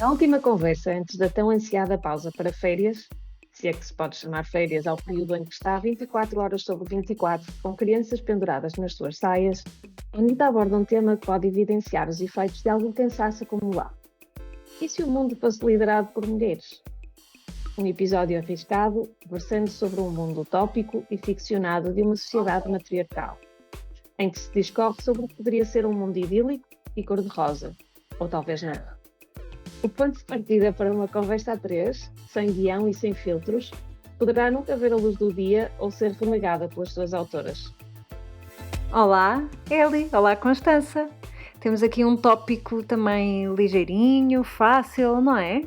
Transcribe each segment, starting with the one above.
Na última conversa, antes da tão ansiada pausa para férias, se é que se pode chamar férias ao período em que está 24 horas sobre 24, com crianças penduradas nas suas saias, a Anitta aborda um tema que pode evidenciar os efeitos de algum cansaço acumulado. E se o mundo fosse liderado por mulheres? Um episódio arriscado, versando sobre um mundo utópico e ficcionado de uma sociedade matriarcal, em que se discorre sobre o que poderia ser um mundo idílico e cor-de-rosa, ou talvez não. O ponto de partida para uma conversa a três, sem guião e sem filtros, poderá nunca ver a luz do dia ou ser renegada pelas suas autoras. Olá, Eli. Olá, Constança. Temos aqui um tópico também ligeirinho, fácil, não é?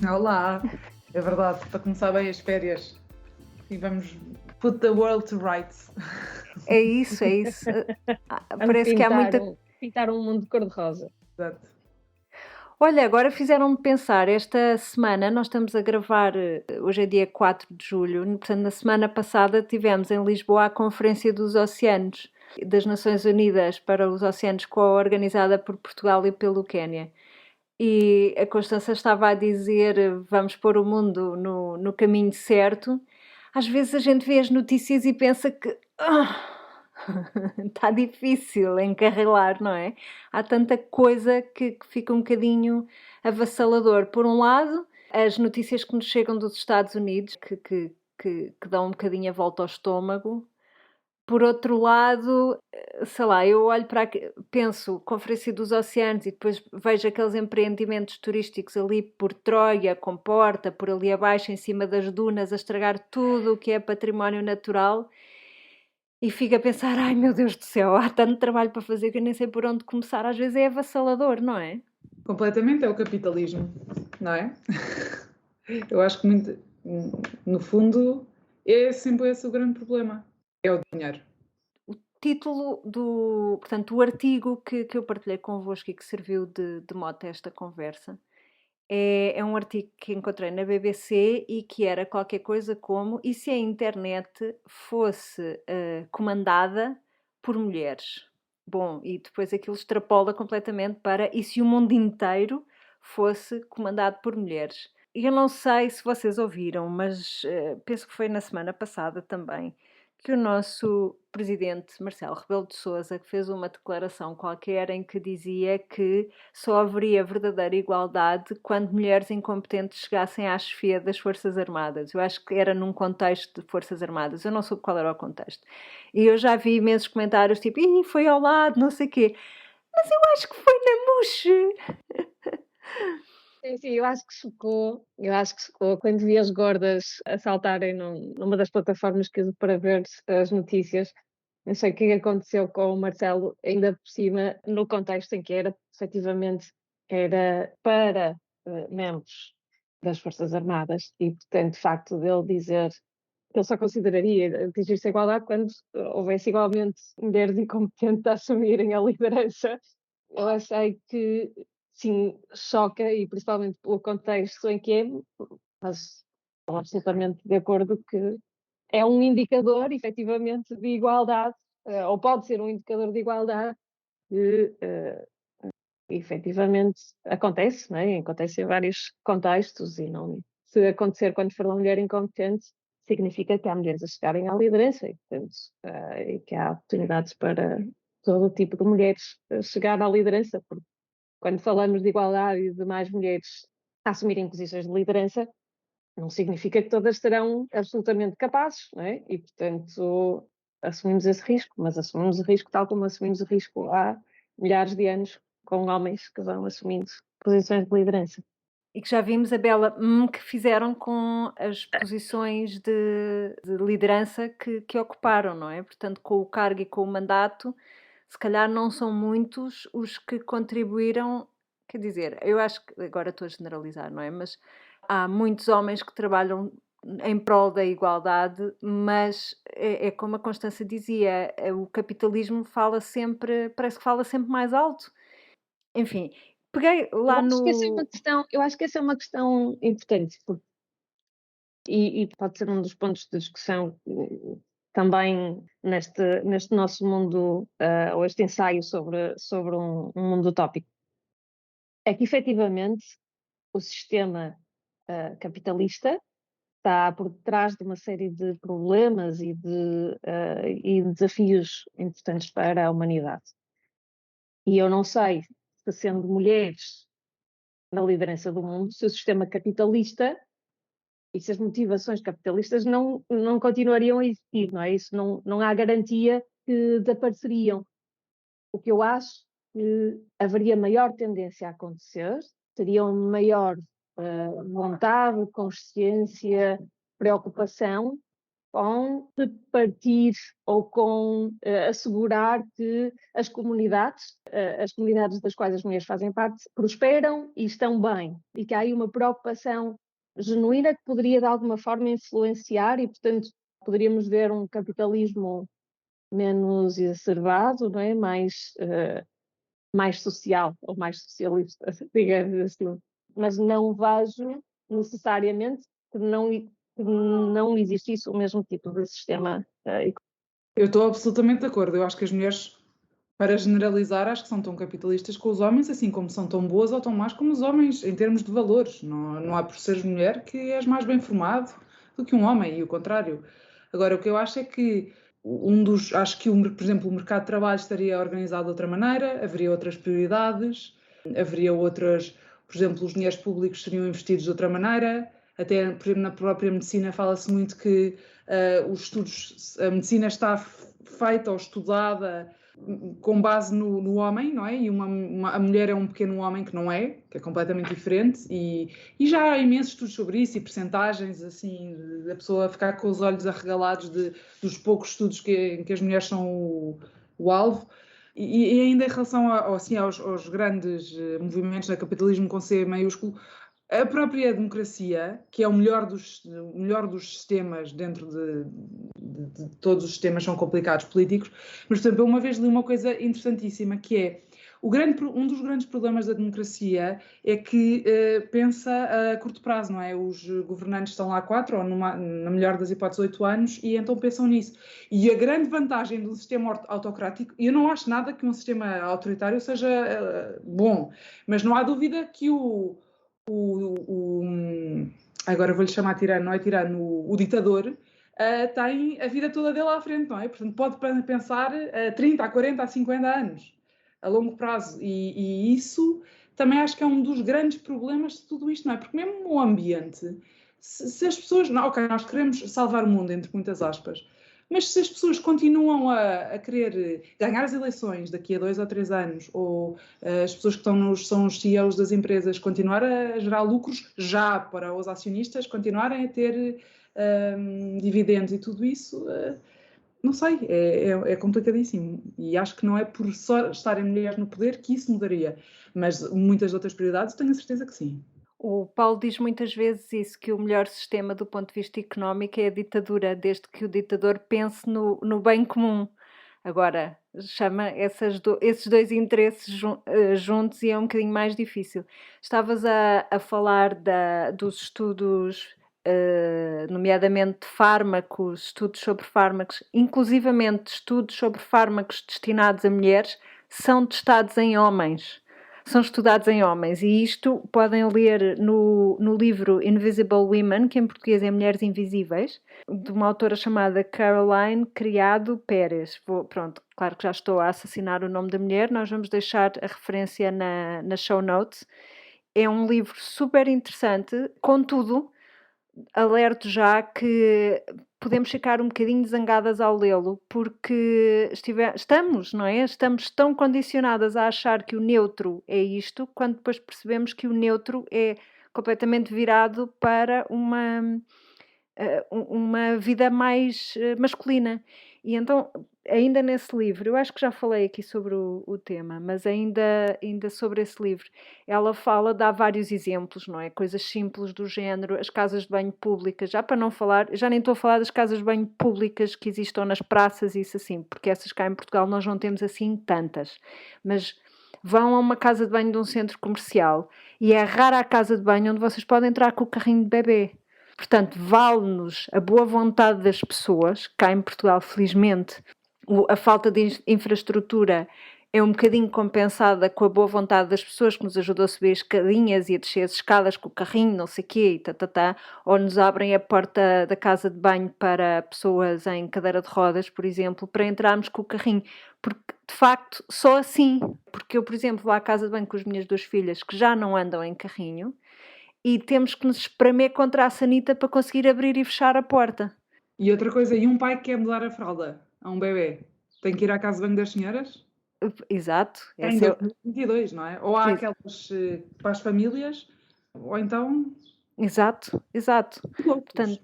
Olá, é verdade, para começar bem as férias e vamos put the world to rights. É isso. Parece que há muita... Pintar um mundo cor-de-rosa. Exato. Olha, agora fizeram-me pensar, esta semana nós estamos a gravar, hoje é dia 4 de julho, portanto na semana passada tivemos em Lisboa a Conferência dos Oceanos das Nações Unidas para os Oceanos, organizada por Portugal e pelo Quénia. E a Constança estava a dizer, vamos pôr o mundo no caminho certo. Às vezes a gente vê as notícias e pensa que está difícil encarrilar, não é? Há tanta coisa que fica um bocadinho avassalador. Por um lado, as notícias que nos chegam dos Estados Unidos, que dão um bocadinho a volta ao estômago. Por outro lado, sei lá, eu olho para penso Conferência dos Oceanos e depois vejo aqueles empreendimentos turísticos ali por Troia, com Porta, por ali abaixo, em cima das dunas, a estragar tudo o que é património natural e fico a pensar, ai meu Deus do céu, há tanto trabalho para fazer que eu nem sei por onde começar. Às vezes é avassalador, não é? Completamente é o capitalismo, não é? Eu acho que muito, no fundo é sempre esse o grande problema, é o dinheiro. O título portanto, o artigo que eu partilhei convosco e que serviu de mote a esta conversa é um artigo que encontrei na BBC e que era qualquer coisa como: e se a internet fosse comandada por mulheres? Bom, e depois aquilo extrapola completamente para: e se o mundo inteiro fosse comandado por mulheres? E eu não sei se vocês ouviram, mas penso que foi na semana passada também, que o nosso presidente Marcelo Rebelo de Sousa fez uma declaração qualquer em que dizia que só haveria verdadeira igualdade quando mulheres incompetentes chegassem à chefia das Forças Armadas. Eu acho que era num contexto de Forças Armadas, eu não soube qual era o contexto. E eu já vi imensos comentários tipo, foi ao lado, não sei o quê. Mas eu acho que foi na Muxe. Sim, eu acho que chocou quando vi as gordas a saltarem numa das plataformas que uso para ver as notícias. Não sei o que aconteceu com o Marcelo, ainda por cima, no contexto em que era, efetivamente, era para membros das Forças Armadas e, portanto, de facto, dele dizer que ele só consideraria atingir-se a igualdade quando houvesse igualmente mulheres incompetentes a assumirem a liderança. Eu achei que sim, choca, e principalmente pelo contexto em que é, mas estou absolutamente de acordo que é um indicador, efetivamente, de igualdade, ou pode ser um indicador de igualdade que efetivamente acontece, não é? Acontece em vários contextos e não, se acontecer quando for uma mulher incompetente, significa que há mulheres a chegarem à liderança e, portanto, e que há oportunidades para todo o tipo de mulheres chegar à liderança, porque quando falamos de igualdade e de mais mulheres a assumirem posições de liderança, não significa que todas serão absolutamente capazes, não é? E, portanto, assumimos esse risco, mas assumimos o risco tal como assumimos o risco há milhares de anos com homens que vão assumindo posições de liderança. E que já vimos a bela que fizeram com as posições de liderança que ocuparam, não é? Portanto, com o cargo e com o mandato, se calhar não são muitos os que contribuíram, quer dizer, eu acho que, agora estou a generalizar, não é? Mas há muitos homens que trabalham em prol da igualdade, mas é como a Constança dizia, o capitalismo fala sempre, parece que fala sempre mais alto. Enfim, peguei lá eu acho que essa é uma questão importante, e pode ser um dos pontos de discussão também neste nosso mundo, ou este ensaio sobre um mundo utópico. É que, efetivamente, o sistema capitalista está por detrás de uma série de problemas e de desafios importantes para a humanidade. E eu não sei se, sendo mulheres na liderança do mundo, se o sistema capitalista e se as motivações capitalistas não continuariam a existir, não é? Isso não há garantia que desapareceriam. O que eu acho que haveria maior tendência a acontecer seria uma maior vontade, consciência, preocupação com repartir ou com assegurar que as comunidades das quais as mulheres fazem parte, prosperam e estão bem. E que há aí uma preocupação genuína que poderia de alguma forma influenciar e, portanto, poderíamos ver um capitalismo menos exacerbado, não é? Mais social ou mais socialista, digamos assim. Mas não vejo necessariamente que não existisse o mesmo tipo de sistema económico. Eu estou absolutamente de acordo. Eu acho que as mulheres, para generalizar, acho que são tão capitalistas com os homens, assim como são tão boas ou tão más como os homens, em termos de valores. Não há por seres mulher que és mais bem formado do que um homem, e o contrário. Agora, o que eu acho é que acho que, por exemplo, o mercado de trabalho estaria organizado de outra maneira, haveria outras prioridades, haveria outras, por exemplo, os dinheiros públicos seriam investidos de outra maneira. Até, por exemplo, na própria medicina fala-se muito que a medicina está feita ou estudada com base no homem, não é? E a mulher é um pequeno homem que não é, que é completamente diferente, e já há imensos estudos sobre isso e percentagens, assim, da pessoa ficar com os olhos arregalados dos poucos estudos que as mulheres são o alvo. E ainda em relação aos grandes movimentos do capitalismo com C maiúsculo, a própria democracia, que é o melhor dos sistemas dentro de todos os sistemas, são complicados políticos, mas, por exemplo, eu uma vez li uma coisa interessantíssima, que é um dos grandes problemas da democracia é que pensa a curto prazo, não é? Os governantes estão lá 4, ou na melhor das hipóteses 8 anos, e então pensam nisso. E a grande vantagem de um sistema autocrático, e eu não acho nada que um sistema autoritário seja bom, mas não há dúvida que agora vou-lhe chamar tirano, não é tirano, o ditador, tem a vida toda dele à frente, não é? Portanto, pode pensar a 30, a 40, a 50 anos, a longo prazo. E isso também acho que é um dos grandes problemas de tudo isto, não é? Porque mesmo o ambiente, se as pessoas... ok, nós queremos salvar o mundo, entre muitas aspas, mas se as pessoas continuam a querer ganhar as eleições daqui a 2 ou 3 anos, ou as pessoas que são os CEOs das empresas continuar a gerar lucros já para os acionistas, continuarem a ter dividendos e tudo isso, não sei, é complicadíssimo. E acho que não é por só estarem mulheres no poder que isso mudaria. Mas muitas outras prioridades tenho a certeza que sim. O Paulo diz muitas vezes isso, que o melhor sistema do ponto de vista económico é a ditadura, desde que o ditador pense no bem comum. Agora, chama esses dois interesses juntos e é um bocadinho mais difícil. Estavas a falar dos estudos, nomeadamente de fármacos, estudos sobre fármacos, inclusivamente estudos sobre fármacos destinados a mulheres, são testados em homens. São estudados em homens, e isto podem ler no livro Invisible Women, que em português é Mulheres Invisíveis, de uma autora chamada Caroline Criado Pérez. Pronto, claro que já estou a assassinar o nome da mulher, nós vamos deixar a referência na show notes. É um livro super interessante, contudo, alerto já que podemos ficar um bocadinho zangadas ao lê-lo, porque estamos, não é? Estamos tão condicionadas a achar que o neutro é isto, quando depois percebemos que o neutro é completamente virado para uma vida mais masculina. E então, ainda nesse livro, eu acho que já falei aqui sobre o tema, mas ainda sobre esse livro, ela dá vários exemplos, não é? Coisas simples do género, as casas de banho públicas, já para não falar, já nem estou a falar das casas de banho públicas que existam nas praças e isso assim, porque essas cá em Portugal nós não temos assim tantas, mas vão a uma casa de banho de um centro comercial e é rara a casa de banho onde vocês podem entrar com o carrinho de bebê. Portanto, vale-nos a boa vontade das pessoas, cá em Portugal, felizmente, a falta de infraestrutura é um bocadinho compensada com a boa vontade das pessoas que nos ajudam a subir as escadinhas e a descer as escadas com o carrinho, não sei o quê, e ou nos abrem a porta da casa de banho para pessoas em cadeira de rodas, por exemplo, para entrarmos com o carrinho. Porque, de facto, só assim. Porque eu, por exemplo, vou à casa de banho com as minhas 2 filhas que já não andam em carrinho e temos que nos espremer contra a sanita para conseguir abrir e fechar a porta. E outra coisa, e um pai que quer mudar a fralda a um bebê, tem que ir à casa de banho das senhoras? Exato. Em 2022, não é? Ou há aquelas para as famílias, ou então... Exato. loucos. Portanto,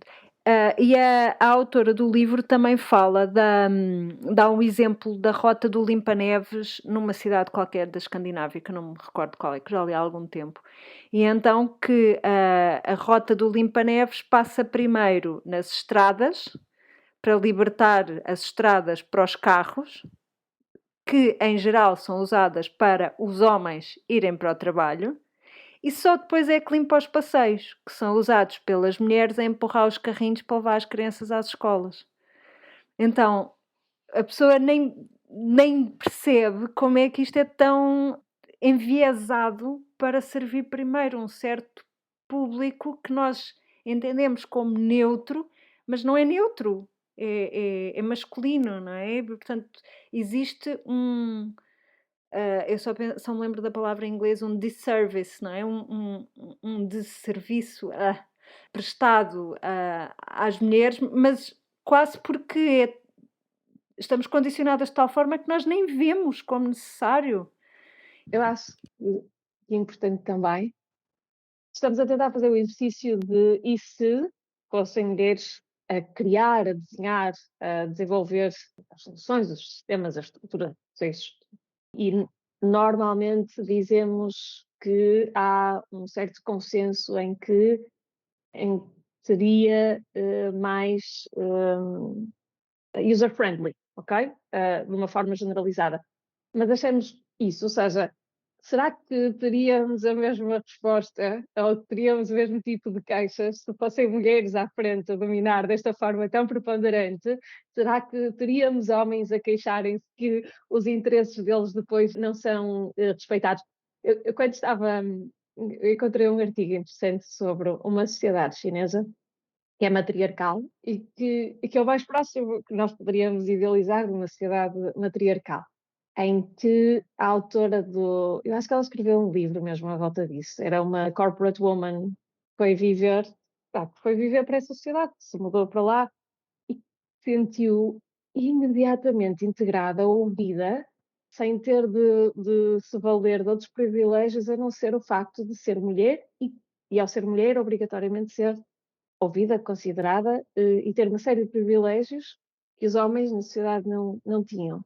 e a autora do livro também fala, dá um exemplo da rota do limpa-neves numa cidade qualquer da Escandinávia, que eu não me recordo qual é, que já li há algum tempo. E então que a rota do limpa-neves passa primeiro nas estradas, para libertar as estradas para os carros, que em geral são usadas para os homens irem para o trabalho, e só depois é que limpa os passeios, que são usados pelas mulheres a empurrar os carrinhos para levar as crianças às escolas. Então, a pessoa nem percebe como é que isto é tão enviesado para servir primeiro um certo público que nós entendemos como neutro, mas não é neutro, é masculino, não é? Portanto, existe eu só me lembro da palavra em inglês, um disservice, não é? Um desserviço prestado às mulheres, mas quase porque estamos condicionadas de tal forma que nós nem vemos como necessário. Eu acho que é importante também. Estamos a tentar fazer o exercício de e se fossem mulheres a criar, a desenhar, a desenvolver as soluções, os sistemas, a estrutura. E normalmente dizemos que há um certo consenso em que seria mais user-friendly, ok? De uma forma generalizada. Mas achamos isso, ou seja, será que teríamos a mesma resposta ou teríamos o mesmo tipo de queixas se fossem mulheres à frente a dominar desta forma tão preponderante? Será que teríamos homens a queixarem-se que os interesses deles depois não são respeitados? Eu quando estava, eu encontrei um artigo interessante sobre uma sociedade chinesa que é matriarcal e que é o mais próximo que nós poderíamos idealizar de uma sociedade matriarcal, em que a autora eu acho que ela escreveu um livro mesmo à volta disso, era uma corporate woman que foi viver para essa sociedade, se mudou para lá e sentiu imediatamente integrada, ouvida, sem ter de se valer de outros privilégios, a não ser o facto de ser mulher e ao ser mulher, obrigatoriamente ser ouvida, considerada e ter uma série de privilégios que os homens na sociedade não tinham.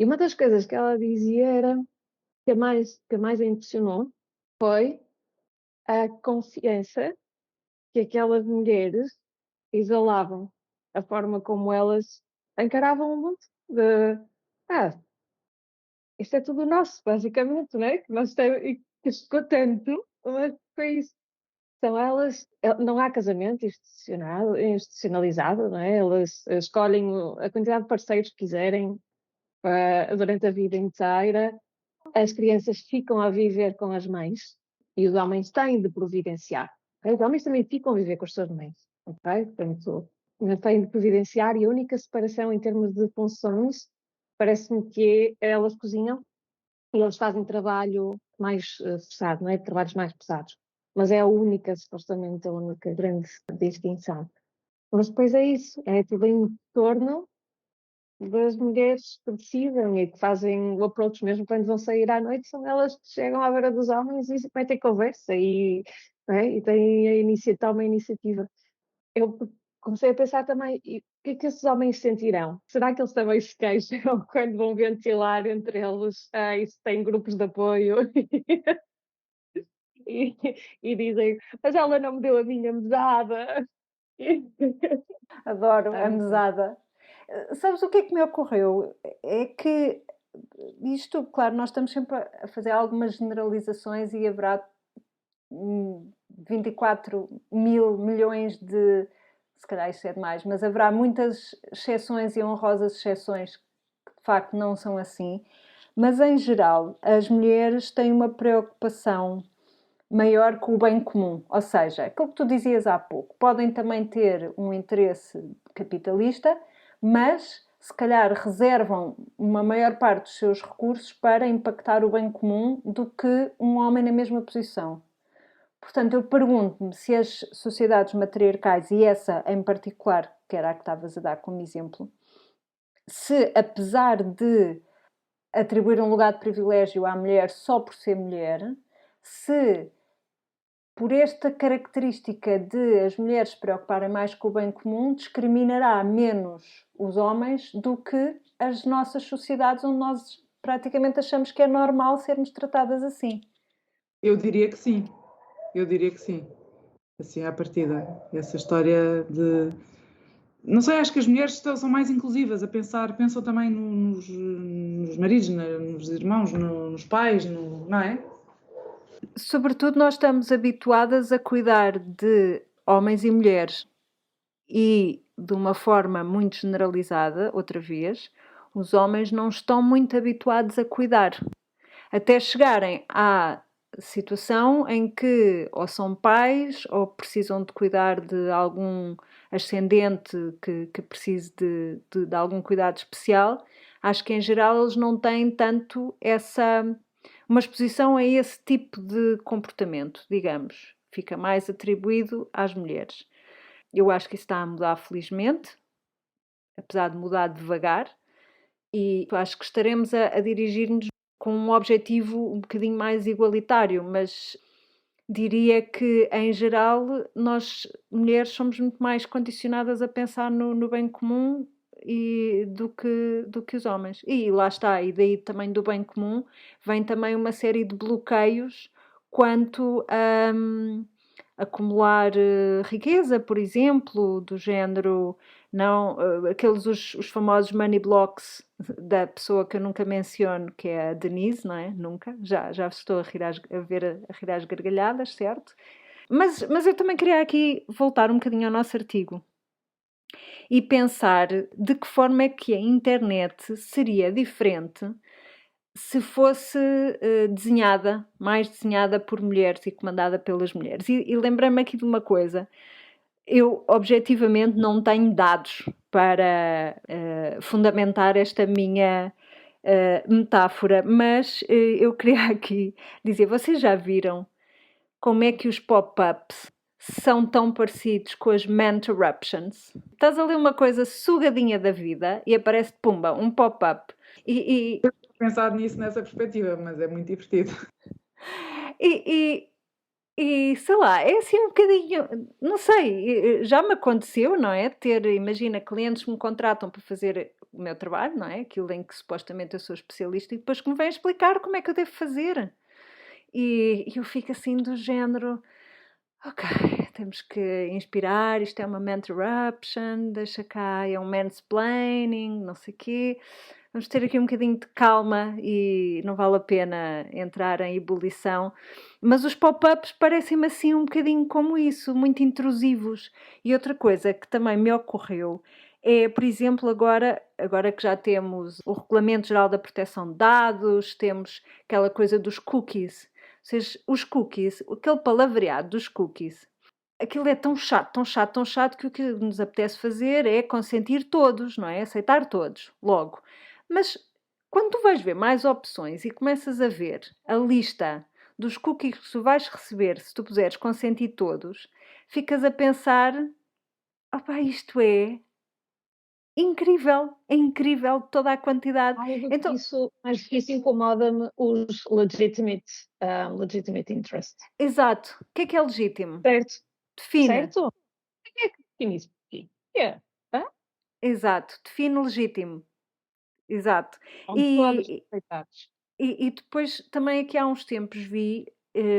E uma das coisas que ela dizia era que mais a impressionou foi a confiança que aquelas mulheres exalavam, a forma como elas encaravam o mundo. Isto é tudo nosso, basicamente, não é? Que nós temos, e que chegou tanto, mas foi isso. São elas, não há casamento institucionalizado, não é? Elas escolhem a quantidade de parceiros que quiserem durante a vida inteira. As crianças ficam a viver com as mães e os homens têm de providenciar. Okay? Os homens também ficam a viver com as suas mães. Okay? Portanto, têm de providenciar e a única separação em termos de funções parece-me que elas cozinham e eles fazem trabalho mais forçado, não é? Trabalhos mais pesados. Mas é supostamente a única grande distinção. Mas depois é isso, é tudo em torno das mulheres que decidem e que fazem o approach mesmo quando vão sair à noite, são elas que chegam à beira dos homens e metem conversa e têm tomam a iniciativa. Eu comecei a pensar também, e o que é que esses homens sentirão? Será que eles também se queixam quando vão ventilar entre eles? Isso tem grupos de apoio e dizem, mas ela não me deu a minha mesada. Adoro a mesada. Sabes o que é que me ocorreu? É que isto, claro, nós estamos sempre a fazer algumas generalizações e haverá 24 mil milhões se calhar isso é demais, mas haverá muitas exceções e honrosas exceções que de facto não são assim. Mas, em geral, as mulheres têm uma preocupação maior com o bem comum. Ou seja, aquilo que tu dizias há pouco, podem também ter um interesse capitalista, mas se calhar reservam uma maior parte dos seus recursos para impactar o bem comum do que um homem na mesma posição. Portanto, eu pergunto-me se as sociedades matriarcais, e essa em particular, que era a que estavas a dar como exemplo, se apesar de atribuir um lugar de privilégio à mulher só por ser mulher, se por esta característica de as mulheres se preocuparem mais com o bem comum, discriminará menos os homens do que as nossas sociedades onde nós praticamente achamos que é normal sermos tratadas assim. Eu diria que sim. Eu diria que sim. Assim, à partida. Essa história de... Não sei, acho que as mulheres são mais inclusivas a pensar, pensam também nos maridos, nos irmãos, nos pais, não é? Sobretudo, nós estamos habituadas a cuidar de homens e mulheres e, de uma forma muito generalizada, outra vez, os homens não estão muito habituados a cuidar. Até chegarem à situação em que ou são pais ou precisam de cuidar de algum ascendente que precise de algum cuidado especial. Acho que, em geral, eles não têm tanto uma exposição a esse tipo de comportamento, digamos. Fica mais atribuído às mulheres. Eu acho que isso está a mudar, felizmente, apesar de mudar devagar, e acho que estaremos a dirigir-nos com um objetivo um bocadinho mais igualitário, mas diria que, em geral, nós, mulheres, somos muito mais condicionadas a pensar no bem comum do que os homens. E lá está, e daí também do bem comum vem também uma série de bloqueios quanto a acumular riqueza, por exemplo, do género, não, aqueles os famosos money blocks da pessoa que eu nunca menciono, que é a Denise, não é? Nunca, já estou a rir às gargalhadas, certo? Mas eu também queria aqui voltar um bocadinho ao nosso artigo e pensar de que forma é que a internet seria diferente se fosse mais desenhada por mulheres e comandada pelas mulheres. E lembrei-me aqui de uma coisa. Eu, objetivamente, não tenho dados para fundamentar esta minha metáfora, mas eu queria aqui dizer, vocês já viram como é que os pop-ups são tão parecidos com as manterruptions? Estás a ler uma coisa sugadinha da vida e aparece, pumba, um pop-up. Pensado nisso nessa perspectiva, mas é muito divertido. E sei lá, é assim um bocadinho, não sei, já me aconteceu, não é? Imagina, clientes que me contratam para fazer o meu trabalho, não é? Aquilo em que supostamente eu sou especialista e depois que me vêm explicar como é que eu devo fazer. E eu fico assim do género, ok, temos que inspirar, isto é uma manterruption, deixa cá, é um mansplaining, não sei o quê. Vamos ter aqui um bocadinho de calma e não vale a pena entrar em ebulição. Mas os pop-ups parecem-me assim um bocadinho como isso, muito intrusivos. E outra coisa que também me ocorreu é, por exemplo, agora que já temos o Regulamento Geral da Proteção de Dados, temos aquela coisa dos cookies. Ou seja, os cookies, aquele palavreado dos cookies, aquilo é tão chato, tão chato, tão chato que o que nos apetece fazer é consentir todos, não é? Aceitar todos, logo. Mas quando tu vais ver mais opções e começas a ver a lista dos cookies que tu vais receber se tu puseres consentir todos, ficas a pensar, opá, isto é incrível toda a quantidade. Então, mas isso incomoda-me os legitimate interest. Exato. O que é legítimo? Certo. Define. Certo? Quem é que define isso? Yeah. Exato. Define legítimo. Exato. E depois também aqui há uns tempos vi,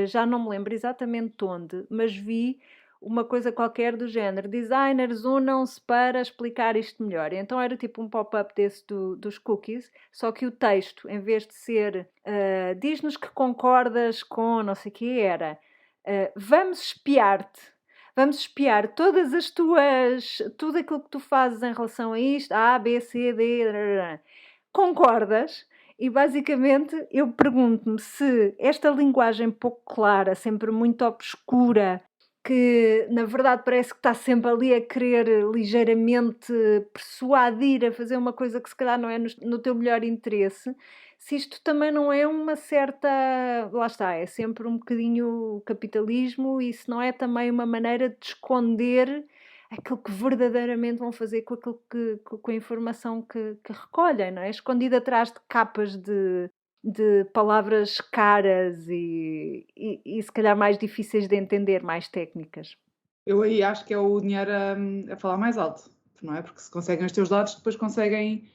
já não me lembro exatamente onde, mas vi uma coisa qualquer do género, designers unam-se para explicar isto melhor. E então era tipo um pop-up desse dos cookies, só que o texto, em vez de ser diz-nos que concordas com não sei o que, era vamos espiar-te. Vamos espiar todas as tudo aquilo que tu fazes em relação a isto, A, B, C, D, concordas? E basicamente eu pergunto-me se esta linguagem pouco clara, sempre muito obscura, que na verdade parece que está sempre ali a querer ligeiramente persuadir a fazer uma coisa que se calhar não é no teu melhor interesse, se isto também não é uma certa. Lá está, é sempre um bocadinho capitalismo e se não é também uma maneira de esconder aquilo que verdadeiramente vão fazer com aquilo com a informação que recolhem, não é? Escondido atrás de capas de palavras caras e se calhar mais difíceis de entender, mais técnicas. Eu aí acho que é o dinheiro a falar mais alto, não é? Porque se conseguem os teus dados, depois conseguem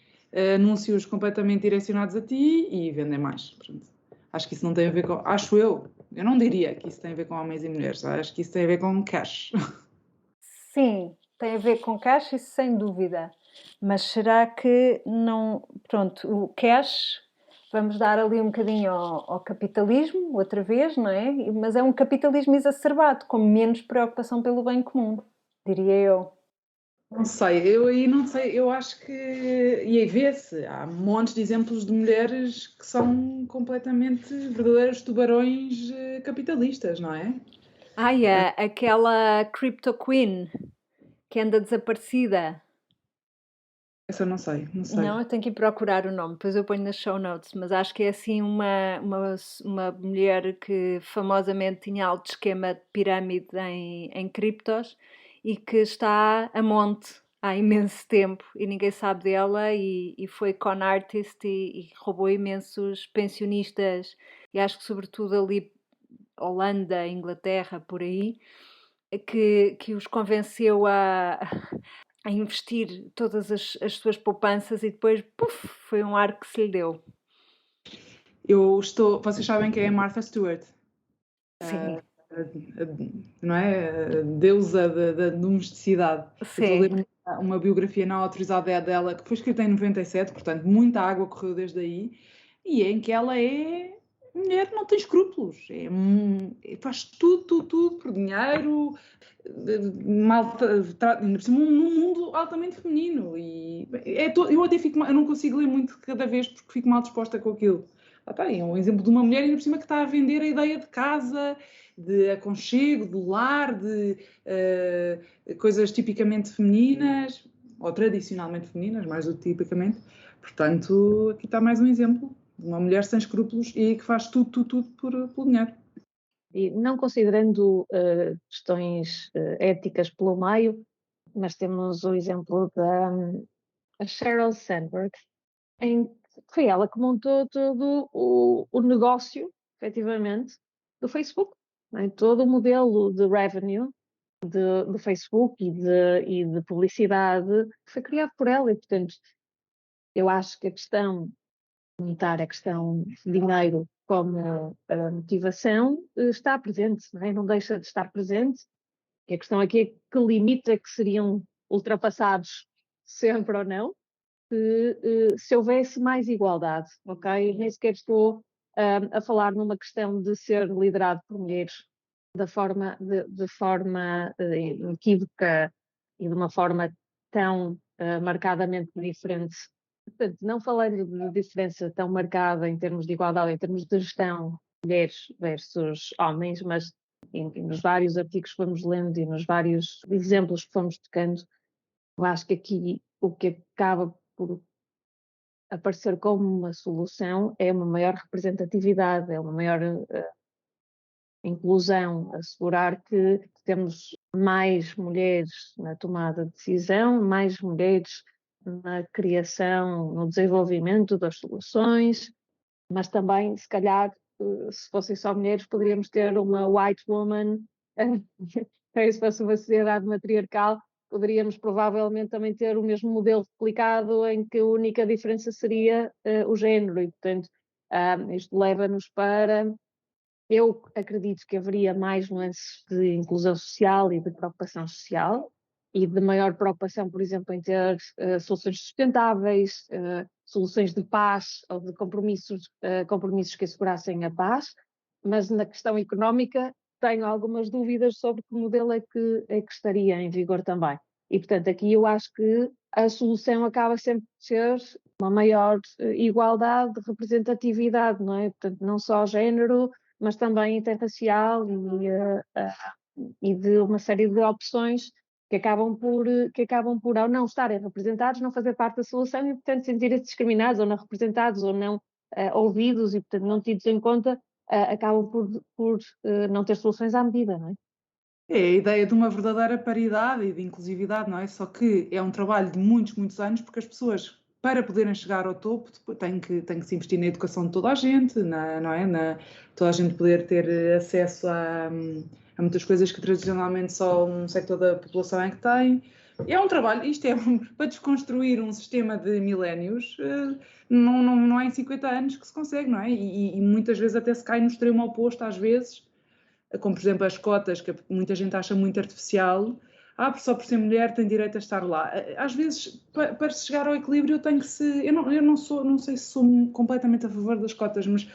anúncios completamente direcionados a ti e vendem mais. Portanto, acho que isso não tem a ver com. Acho eu não diria que isso tem a ver com homens e mulheres, acho que isso tem a ver com cash. Sim, tem a ver com cash, isso sem dúvida. Mas será que não. Pronto, o cash, vamos dar ali um bocadinho ao capitalismo, outra vez, não é? Mas é um capitalismo exacerbado, com menos preocupação pelo bem comum, diria eu. Não sei, eu aí não sei, eu acho que. E aí vê-se, há montes de exemplos de mulheres que são completamente verdadeiros tubarões capitalistas, não é? Ai, aquela Crypto Queen que anda desaparecida. Essa eu não sei, não sei. Não, eu tenho que ir procurar o nome, depois eu ponho nas show notes, mas acho que é assim uma mulher que famosamente tinha alto esquema de pirâmide em criptos e que está a monte há imenso tempo e ninguém sabe dela e foi con artist e roubou imensos pensionistas e acho que sobretudo ali Holanda, Inglaterra, por aí, que os convenceu a investir todas as suas poupanças e depois, puf, foi um ar que se lhe deu. Vocês sabem quem é Martha Stewart? Sim, Não é? A deusa da domesticidade. Eu estou a sim. ler uma biografia não autorizada dela que foi escrita em 97, portanto, muita água correu desde aí, e em que ela é mulher, não tem escrúpulos, faz tudo por dinheiro, ainda por cima num mundo altamente feminino. Eu até eu não consigo ler muito cada vez porque fico mal disposta com aquilo. É um exemplo de uma mulher ainda por cima que está a vender a ideia de casa, de aconchego, de lar, de coisas tipicamente femininas, ou tradicionalmente femininas, mais do que tipicamente. Portanto, aqui está mais um exemplo de uma mulher sem escrúpulos e que faz tudo por dinheiro. E não considerando questões éticas pelo meio, mas temos o exemplo da Sheryl Sandberg, em que foi ela que montou todo o negócio, efetivamente, do Facebook. Né? Todo o modelo de revenue do Facebook e de publicidade foi criado por ela e, portanto, eu acho que a questão monetária, a questão de dinheiro como motivação está presente, não é? Não deixa de estar presente. E a questão aqui é que limita que seriam ultrapassados sempre ou não, se houvesse mais igualdade, ok? Nem sequer estou a falar numa questão de ser liderado por mulheres de forma equívoca e de uma forma tão marcadamente diferente. Portanto, não falando de diferença tão marcada em termos de igualdade, em termos de gestão, mulheres versus homens, mas nos vários artigos que fomos lendo e nos vários exemplos que fomos tocando, eu acho que aqui o que acaba por aparecer como uma solução é uma maior representatividade, é uma maior inclusão, assegurar que temos mais mulheres na tomada de decisão, mais mulheres na criação, no desenvolvimento das soluções, mas também, se calhar, se fossem só mulheres, poderíamos ter uma white woman, se fosse uma sociedade matriarcal, poderíamos provavelmente também ter o mesmo modelo replicado em que a única diferença seria o género e, portanto, isto leva-nos para. Eu acredito que haveria mais nuances de inclusão social e de preocupação social e de maior preocupação, por exemplo, em ter soluções sustentáveis, soluções de paz ou de compromissos que assegurassem a paz, mas na questão económica tenho algumas dúvidas sobre que modelo é que estaria em vigor também. E, portanto, aqui eu acho que a solução acaba sempre de ser uma maior igualdade de representatividade, não é? Portanto, não só género, mas também interracial e de uma série de opções que acabam por, ao não estarem representados, não fazer parte da solução e, portanto, sentirem-se discriminados ou não representados ou não ouvidos e, portanto, não tidos em conta, acabam por não ter soluções à medida, não é? É a ideia de uma verdadeira paridade e de inclusividade, não é? Só que é um trabalho de muitos, muitos anos, porque as pessoas, para poderem chegar ao topo, têm que se investir na educação de toda a gente, não é? Toda a gente poder ter acesso a muitas coisas que tradicionalmente só um setor da população é que tem. É um trabalho, isto é para desconstruir um sistema de milénios, não é em 50 anos que se consegue, não é? E muitas vezes até se cai no extremo oposto, às vezes, como por exemplo as cotas, que muita gente acha muito artificial. Só por ser mulher tem direito a estar lá. Às vezes, para se chegar ao equilíbrio, tem que se... Eu não sei se sou completamente a favor das cotas, mas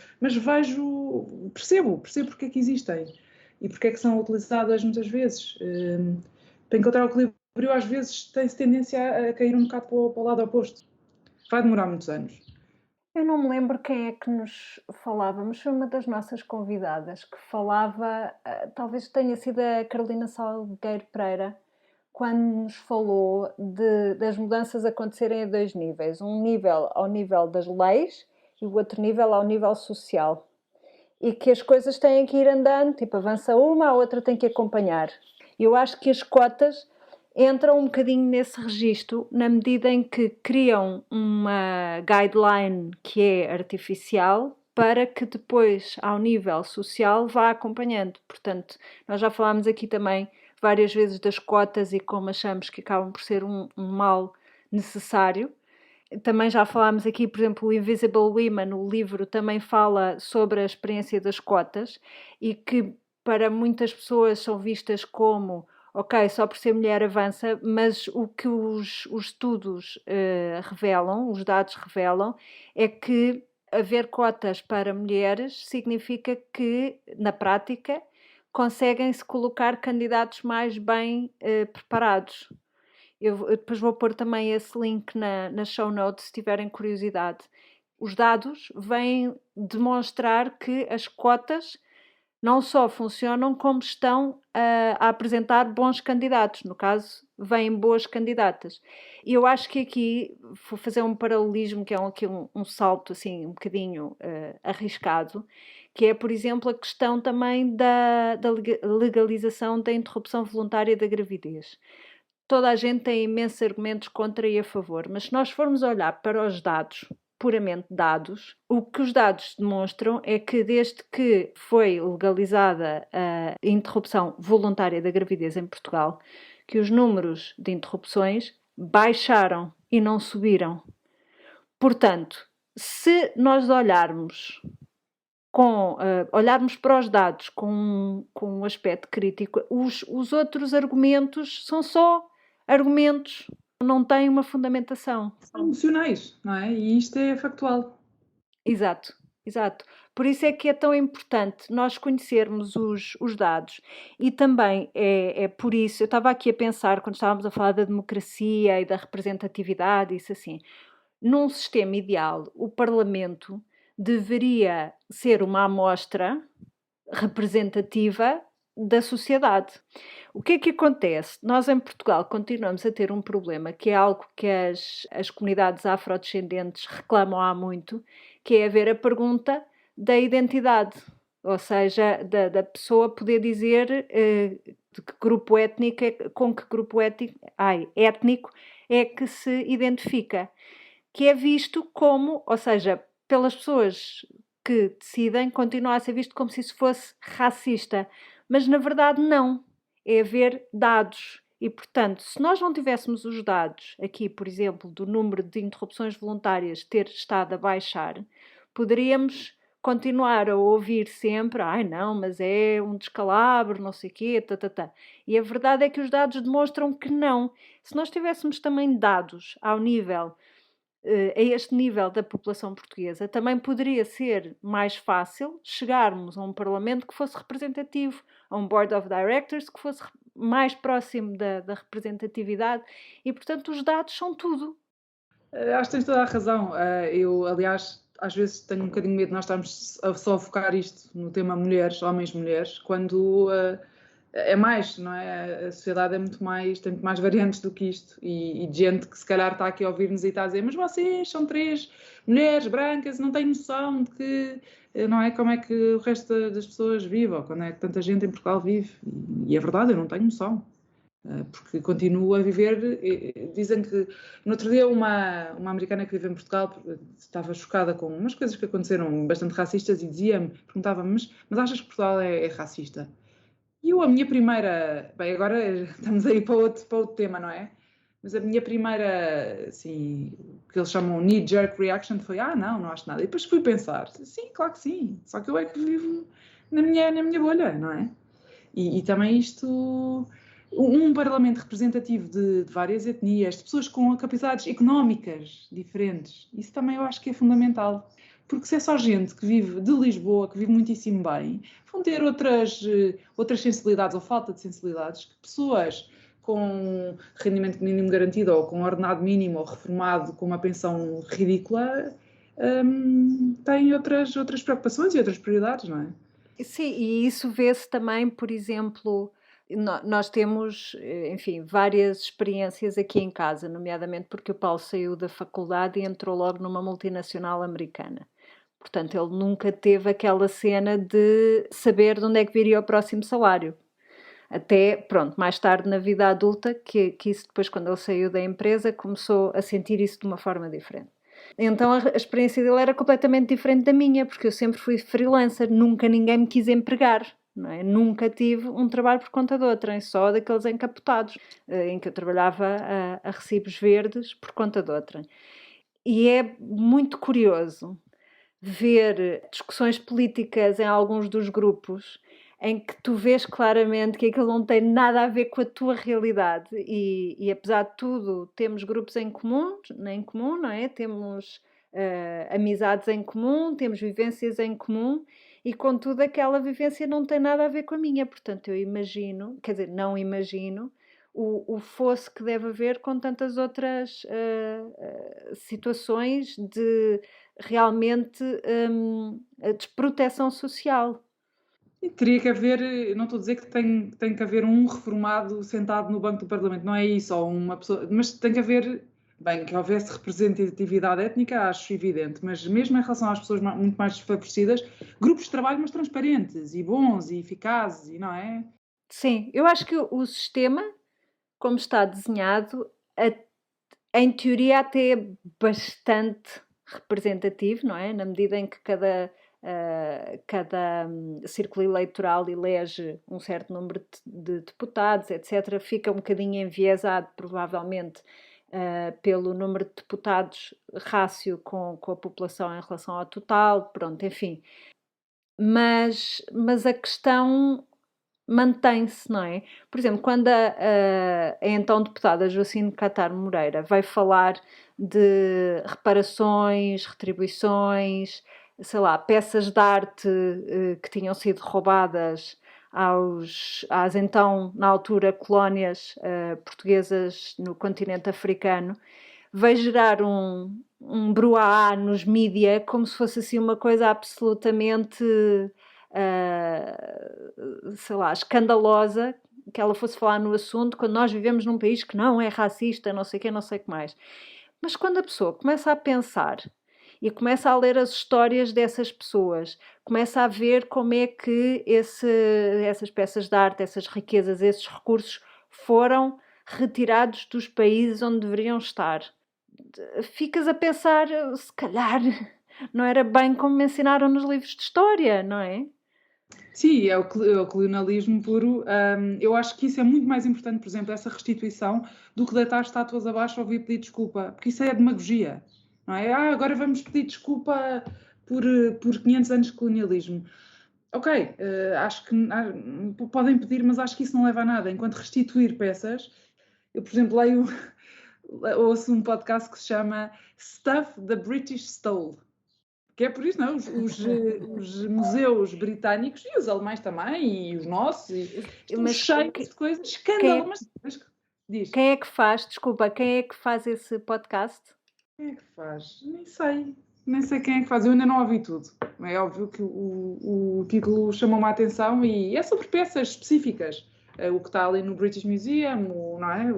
percebo porque é que existem e porque é que são utilizadas muitas vezes. Para encontrar o equilíbrio, às vezes tem-se tendência a cair um bocado para o lado oposto. Vai demorar muitos anos. Eu não me lembro quem é que nos falava, mas foi uma das nossas convidadas que falava, talvez tenha sido a Carolina Salgueiro Pereira, quando nos falou das mudanças acontecerem a dois níveis. Um nível ao nível das leis e o outro nível ao nível social. E que as coisas têm que ir andando, tipo, avança uma, a outra tem que acompanhar. Eu acho que as cotas entram um bocadinho nesse registro, na medida em que criam uma guideline que é artificial, para que depois, ao nível social, vá acompanhando. Portanto, nós já falámos aqui também várias vezes das cotas e como achamos que acabam por ser um mal necessário. Também já falámos aqui, por exemplo, o Invisible Women, o livro também fala sobre a experiência das cotas e que para muitas pessoas são vistas como, ok, só por ser mulher avança, mas o que os estudos revelam, os dados revelam, é que haver cotas para mulheres significa que, na prática, conseguem-se colocar candidatos mais bem preparados. Eu depois vou pôr também esse link na show notes, se tiverem curiosidade. Os dados vêm demonstrar que as cotas não só funcionam, como estão a apresentar bons candidatos. No caso, vêm boas candidatas. E eu acho que aqui vou fazer um paralelismo, que é um salto assim um bocadinho arriscado, que é, por exemplo, a questão também da legalização da interrupção voluntária da gravidez. Toda a gente tem imensos argumentos contra e a favor, mas se nós formos olhar para os dados, puramente dados, o que os dados demonstram é que desde que foi legalizada a interrupção voluntária da gravidez em Portugal, que os números de interrupções baixaram e não subiram. Portanto, se nós olharmos para os dados com um aspecto crítico, os outros argumentos são só argumentos, não têm uma fundamentação. São emocionais, não é? E isto é factual. Exato. Por isso é que é tão importante nós conhecermos os dados. E também é por isso, eu estava aqui a pensar, quando estávamos a falar da democracia e da representatividade, isso assim, num sistema ideal, o Parlamento deveria ser uma amostra representativa da sociedade. O que é que acontece? Nós em Portugal continuamos a ter um problema que é algo que as comunidades afrodescendentes reclamam há muito, que é haver a pergunta da identidade, ou seja, da pessoa poder dizer de que grupo étnico com que grupo étnico é que se identifica, que é visto como, ou seja, pelas pessoas que decidem, continua a ser visto como se isso fosse racista. Mas, na verdade, não. É haver dados. E, portanto, se nós não tivéssemos os dados aqui, por exemplo, do número de interrupções voluntárias ter estado a baixar, poderíamos continuar a ouvir sempre, não, mas é um descalabro, não sei o quê, E a verdade é que os dados demonstram que não. Se nós tivéssemos também dados ao nível a este nível da população portuguesa, também poderia ser mais fácil chegarmos a um Parlamento que fosse representativo, a um Board of Directors que fosse mais próximo da representatividade e, portanto, os dados são tudo. Acho que tens toda a razão. Eu, aliás, às vezes tenho um bocadinho medo de nós estarmos só a focar isto no tema mulheres, homens, mulheres, quando é mais, não é? A sociedade é muito mais, tem muito mais variantes do que isto e de gente que se calhar está aqui a ouvir-nos e está a dizer, mas vocês são 3 mulheres brancas, não têm noção de que, não é, como é que o resto das pessoas vive, ou quando é que tanta gente em Portugal vive. E é verdade, eu não tenho noção. Porque continuo a viver, dizem que no outro dia uma americana que vive em Portugal estava chocada com umas coisas que aconteceram bastante racistas e dizia-me, perguntava-me, mas achas que Portugal é racista? E eu, a minha primeira, bem, agora estamos aí para outro tema, não é? Mas a minha primeira, assim, o que eles chamam knee-jerk reaction foi, não acho nada. E depois fui pensar, sim, claro que sim, só que eu é que vivo na minha bolha, não é? E também isto, um parlamento representativo de várias etnias, de pessoas com capacidades económicas diferentes, isso também eu acho que é fundamental. Porque se é só gente que vive de Lisboa, que vive muitíssimo bem, vão ter outras sensibilidades ou falta de sensibilidades que pessoas com rendimento mínimo garantido ou com ordenado mínimo ou reformado com uma pensão ridícula têm outras preocupações e outras prioridades, não é? Sim, e isso vê-se também, por exemplo, nós temos, enfim, várias experiências aqui em casa, nomeadamente porque o Paulo saiu da faculdade e entrou logo numa multinacional americana. Portanto, ele nunca teve aquela cena de saber de onde é que viria o próximo salário. Até, pronto, mais tarde na vida adulta, que isso depois, quando ele saiu da empresa, começou a sentir isso de uma forma diferente. Então a experiência dele era completamente diferente da minha, porque eu sempre fui freelancer, nunca ninguém me quis empregar, não é? Nunca tive um trabalho por conta de outrem, só daqueles encapotados, em que eu trabalhava a recibos verdes por conta de outrem. E é muito curioso ver discussões políticas em alguns dos grupos em que tu vês claramente que aquilo não tem nada a ver com a tua realidade e apesar de tudo temos grupos em comum, não é? Temos amizades em comum, temos vivências em comum e contudo aquela vivência não tem nada a ver com a minha, portanto eu imagino, quer dizer, não imagino o fosse que deve haver com tantas outras situações de realmente desproteção social. E teria que haver, não estou a dizer que tem que haver um reformado sentado no banco do Parlamento, não é isso, ou uma pessoa, mas tem que haver, bem, que houvesse representatividade étnica, acho evidente, mas mesmo em relação às pessoas muito mais desfavorecidas, grupos de trabalho mais transparentes e bons e eficazes, e não é? Sim, eu acho que o sistema, como está desenhado, em teoria até é bastante representativo, não é? Na medida em que cada círculo eleitoral elege um certo número de deputados, etc., fica um bocadinho enviesado, provavelmente, pelo número de deputados rácio com a população em relação ao total, pronto, enfim. Mas a questão mantém-se, não é? Por exemplo, quando a então deputada Joacine Catar Moreira vai falar de reparações, retribuições, sei lá, peças de arte que tinham sido roubadas às então, na altura, colónias portuguesas no continente africano, vai gerar um brouhaha nos mídia como se fosse assim uma coisa absolutamente sei lá, escandalosa que ela fosse falar no assunto quando nós vivemos num país que não é racista, não sei o que, não sei o que mais. Mas quando a pessoa começa a pensar e começa a ler as histórias dessas pessoas, começa a ver como é que essas peças de arte, essas riquezas, esses recursos foram retirados dos países onde deveriam estar. Ficas a pensar, se calhar não era bem como me ensinaram nos livros de história, não é? Sim, é o colonialismo puro. Eu acho que isso é muito mais importante, por exemplo, essa restituição, do que deitar estátuas abaixo ou vir pedir desculpa, porque isso é demagogia, não é? Agora vamos pedir desculpa por 500 anos de colonialismo. Ok, acho que podem pedir, mas acho que isso não leva a nada. Enquanto restituir peças, eu, por exemplo, ouço um podcast que se chama Stuff the British Stole. Que é por isso, não? Os museus britânicos e os alemães também, e os nossos, estão cheios de coisas, escândalo, mas diz. Quem é que faz, desculpa, quem é que faz esse podcast? Quem é que faz? Nem sei quem é que faz, eu ainda não ouvi tudo. É óbvio que o título chamou-me a atenção e é sobre peças específicas. O que está ali no British Museum, não é?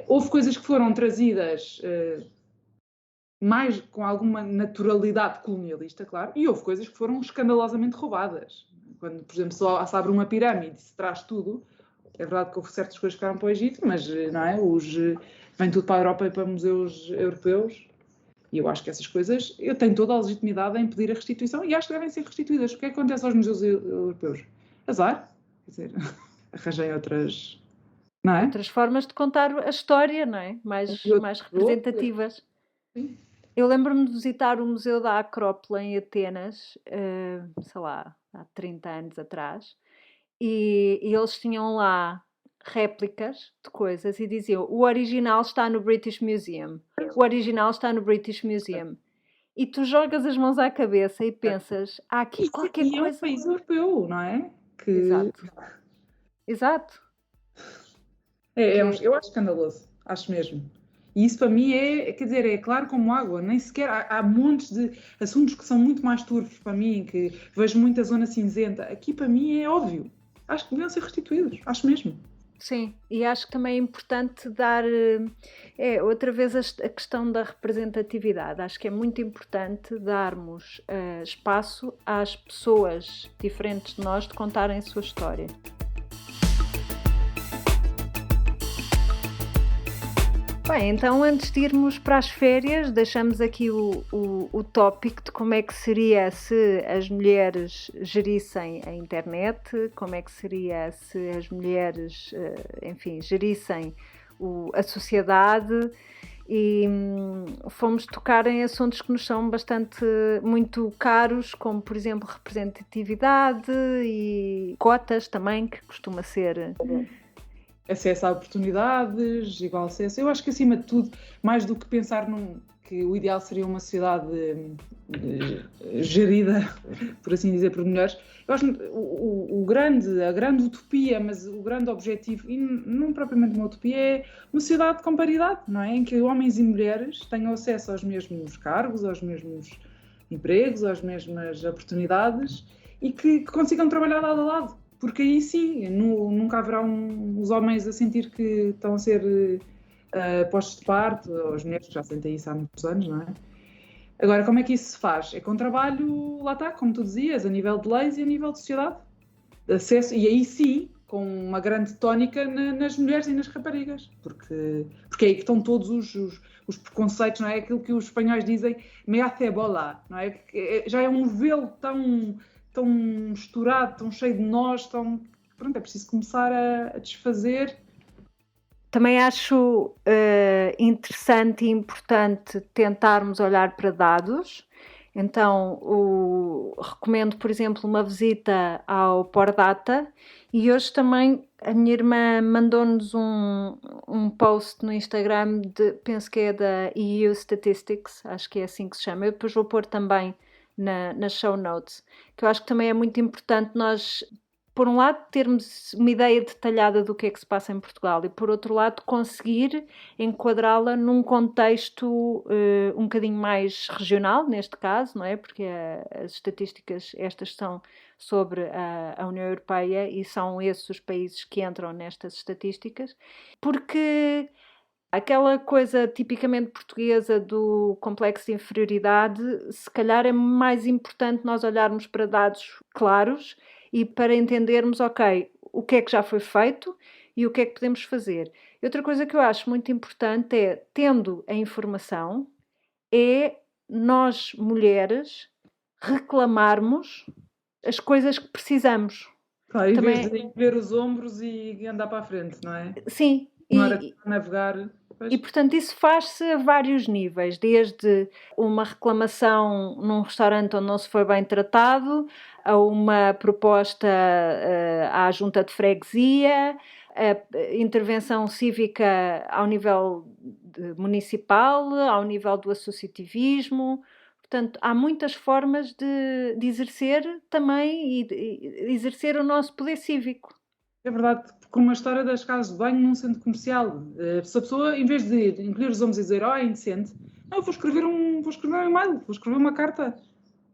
Houve coisas que foram trazidas mais com alguma naturalidade colonialista, claro, e houve coisas que foram escandalosamente roubadas. Quando, por exemplo, só se abre uma pirâmide e se traz tudo, é verdade que houve certas coisas que ficaram para o Egito, mas não é? Vem tudo para a Europa e para museus europeus. E eu acho que essas coisas, eu tenho toda a legitimidade em pedir a restituição e acho que devem ser restituídas. O que é que acontece aos museus europeus? Azar. Quer dizer, arranjem outras, não é? Outras formas de contar a história, não é? Mais representativas. Sim. Eu lembro-me de visitar o Museu da Acrópole em Atenas, sei lá, há 30 anos atrás, e eles tinham lá réplicas de coisas e diziam: o original está no British Museum, o original está no British Museum. E tu jogas as mãos à cabeça e pensas: há aqui qualquer coisa. É um país europeu, não é? Exato. Eu acho escandaloso, acho mesmo. E isso para mim quer dizer, é claro como água, nem sequer há montes de assuntos que são muito mais turvos para mim, que vejo muita zona cinzenta. Aqui para mim é óbvio. Acho que deviam ser restituídos, acho mesmo. Sim, e acho que também é importante dar, outra vez a questão da representatividade. Acho que é muito importante darmos espaço às pessoas diferentes de nós de contarem a sua história. Bem, então antes de irmos para as férias, deixamos aqui o tópico de como é que seria se as mulheres gerissem a internet, como é que seria se as mulheres, gerissem a sociedade, e fomos tocar em assuntos que nos são muito caros, como por exemplo representatividade e cotas também, que costuma ser... Acesso a oportunidades, igual acesso. Eu acho que, acima de tudo, mais do que pensar que o ideal seria uma sociedade gerida, por assim dizer, por mulheres, eu acho que a grande utopia, mas o grande objetivo, e não propriamente uma utopia, é uma sociedade com paridade, não é? Em que homens e mulheres tenham acesso aos mesmos cargos, aos mesmos empregos, às mesmas oportunidades e que consigam trabalhar lado a lado. Porque aí sim, nunca haverá os homens a sentir que estão a ser postos de parte, ou as mulheres que já sentem isso há muitos anos, não é? Agora, como é que isso se faz? É com trabalho, lá está, como tu dizias, a nível de leis e a nível de sociedade. De acesso, e aí sim, com uma grande tónica nas mulheres e nas raparigas. Porque é aí que estão todos os preconceitos, não é? Aquilo que os espanhóis dizem, me hace bola, não é? Já é um novelo tão misturado, tão cheio de nós, pronto, é preciso começar a desfazer. Também acho interessante e importante tentarmos olhar para dados. Então, recomendo, por exemplo, uma visita ao Pordata, e hoje também a minha irmã mandou-nos um post no Instagram, penso que é da EU Statistics, acho que é assim que se chama. Eu depois vou pôr também nas show notes, que eu acho que também é muito importante nós, por um lado, termos uma ideia detalhada do que é que se passa em Portugal e, por outro lado, conseguir enquadrá-la num contexto um bocadinho mais regional, neste caso, não é? Porque as estatísticas, estas são sobre a União Europeia e são esses os países que entram nestas estatísticas, porque aquela coisa tipicamente portuguesa do complexo de inferioridade, se calhar é mais importante nós olharmos para dados claros e para entendermos, ok, o que é que já foi feito e o que é que podemos fazer. E outra coisa que eu acho muito importante é, tendo a informação, é nós, mulheres, reclamarmos as coisas que precisamos. Claro, em vez de ver os ombros e andar para a frente, não é? Sim. Não era navegar... E, portanto, isso faz-se a vários níveis, desde uma reclamação num restaurante onde não se foi bem tratado, a uma proposta à junta de freguesia, a intervenção cívica ao nível municipal, ao nível do associativismo. Portanto, há muitas formas de exercer também e de exercer o nosso poder cívico. É verdade, como a história das casas de banho num centro comercial. Se a pessoa, em vez de encolher os ombros e dizer, é indecente, não, vou escrever um e-mail, vou escrever uma carta,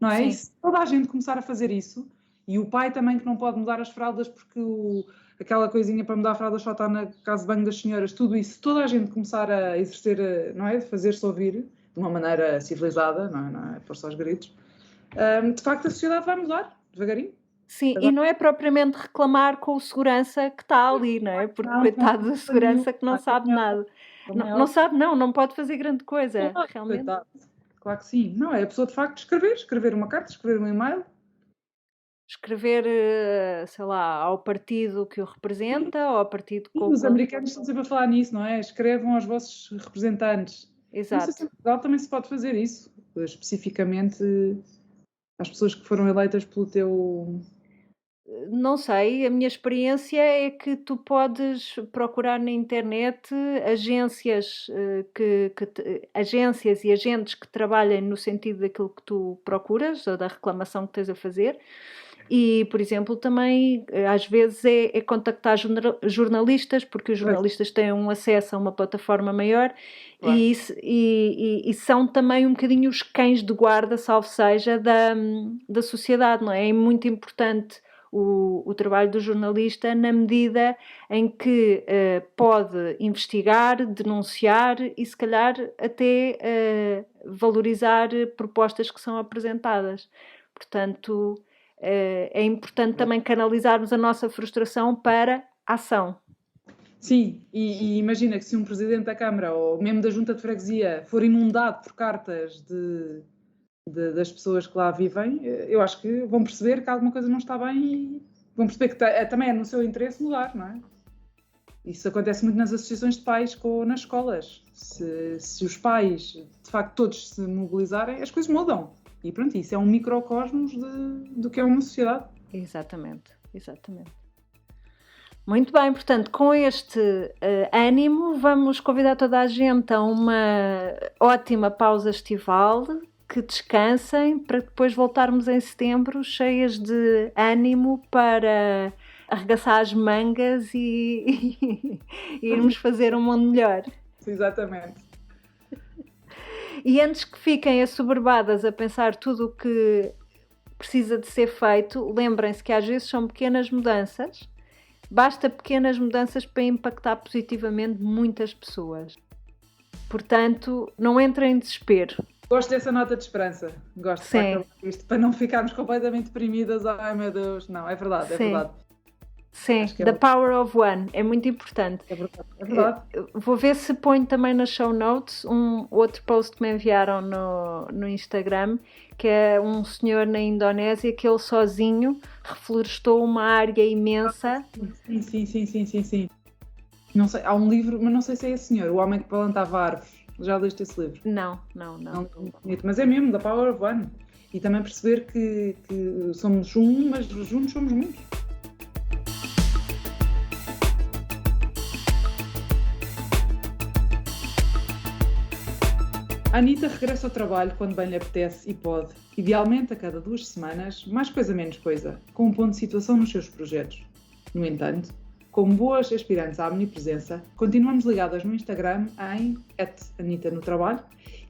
não é? Sim. E se toda a gente começar a fazer isso, e o pai também que não pode mudar as fraldas porque aquela coisinha para mudar a fralda só está na casa de banho das senhoras, tudo isso, se toda a gente começar a exercer, não é? Fazer-se ouvir de uma maneira civilizada, não é por só os gritos, de facto a sociedade vai mudar, devagarinho. Sim, e não é propriamente reclamar com o segurança que está ali, não é? Porque coitado do segurança que não sabe nada. Não sabe, não pode fazer grande coisa, realmente. Coitado. Claro que sim. Não, é a pessoa de facto escrever uma carta, escrever um e-mail. Escrever, sei lá, ao partido que o representa ou ao partido com... Os americanos estão sempre a falar nisso, não é? Escrevam aos vossos representantes. Exato. Não sei se em Portugal também se pode fazer isso, especificamente às pessoas que foram eleitas pelo teu... Não sei, a minha experiência é que tu podes procurar na internet agências, agências e agentes que trabalhem no sentido daquilo que tu procuras ou da reclamação que tens a fazer. E, por exemplo, também às vezes é contactar jornalistas, porque os jornalistas têm um acesso a uma plataforma maior. Claro. E são também um bocadinho os cães de guarda, salvo seja, da sociedade, não é? É muito importante o trabalho do jornalista na medida em que pode investigar, denunciar e se calhar até valorizar propostas que são apresentadas. Portanto, é importante também canalizarmos a nossa frustração para a ação. Sim, e imagina que se um presidente da Câmara ou mesmo da Junta de Freguesia for inundado por cartas das pessoas que lá vivem, eu acho que vão perceber que alguma coisa não está bem e vão perceber que também é no seu interesse mudar, não é? Isso acontece muito nas associações de pais nas escolas. Se os pais, de facto, todos se mobilizarem, as coisas mudam. E pronto, isso é um microcosmos do que é uma sociedade. Exatamente. Muito bem, portanto, com este ânimo, vamos convidar toda a gente a uma ótima pausa estival, que descansem, para depois voltarmos em setembro cheias de ânimo para arregaçar as mangas e irmos fazer um mundo melhor. Exatamente. E antes que fiquem assoberbadas a pensar tudo o que precisa de ser feito, lembrem-se que às vezes são pequenas mudanças, basta pequenas mudanças para impactar positivamente muitas pessoas. Portanto, não entrem em desespero. Gosto dessa nota de esperança. Gosto de acabar isto, para não ficarmos completamente deprimidas. Ai meu Deus, não, é verdade, é verdade. Sim, the power of one, é muito importante. É verdade. Vou ver se ponho também nas show notes um outro post que me enviaram no Instagram, que é um senhor na Indonésia que ele sozinho reflorestou uma área imensa. Sim. Não sei, há um livro, mas não sei se é esse senhor, O Homem que Plantava Árvores. Já leste esse livro? Não. Mas é mesmo, the power of one. E também perceber que somos um, mas juntos somos muitos. A Anitta regressa ao trabalho quando bem lhe apetece e pode, idealmente a cada 2 semanas, mais coisa menos coisa, com um ponto de situação nos seus projetos. No entanto, como boas aspirantes à omnipresença, continuamos ligadas no Instagram em @AnitaNoTrabalho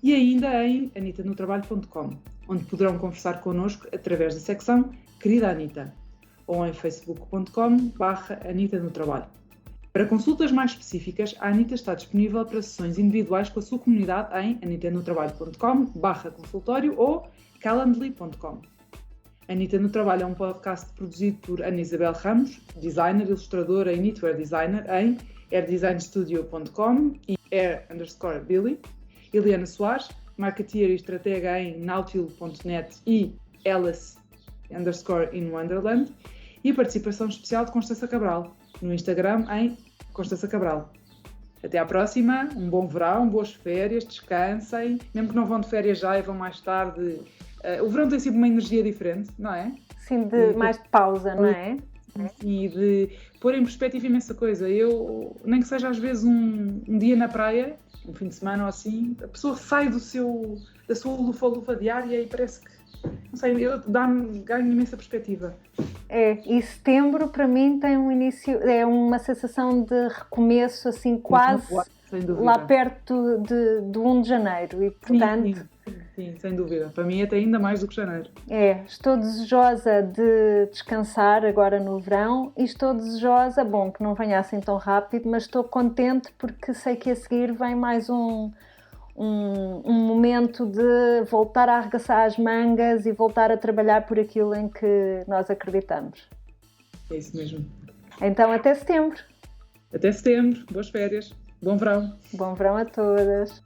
e ainda em anitanotrabalho.com, onde poderão conversar connosco através da secção Querida Anitta, ou em facebook.com/AnitaNoTrabalho. Para consultas mais específicas, a Anitta está disponível para sessões individuais com a sua comunidade em anitanotrabalho.com/consultório ou calendly.com. Anitta no Trabalho é um podcast produzido por Ana Isabel Ramos, designer, ilustradora e knitwear designer em airdesignstudio.com e air_Billy, Eliana Soares, marketeer e estratega em nautil.net e Alice_in_Wonderland, e a participação especial de Constança Cabral, no Instagram em Constança Cabral. Até à próxima, um bom verão, boas férias, descansem, mesmo que não vão de férias já e vão mais tarde. O verão tem sido uma energia diferente, não é? Sim, mais de pausa, não é? E de pôr em perspectiva imensa coisa. Eu, nem que seja às vezes um dia na praia, um fim de semana ou assim, a pessoa sai da sua lufa-lufa diária e parece que, não sei, ganho imensa perspectiva. E setembro para mim tem um início, é uma sensação de recomeço, assim, quase lá perto do 1 de janeiro e, portanto... Sim, sem dúvida. Para mim até ainda mais do que janeiro. Estou desejosa de descansar agora no verão e estou desejosa, bom, que não venha assim tão rápido, mas estou contente porque sei que a seguir vem mais um momento de voltar a arregaçar as mangas e voltar a trabalhar por aquilo em que nós acreditamos. É isso mesmo. Então, até setembro. Até setembro. Boas férias. Bom verão. Bom verão a todas.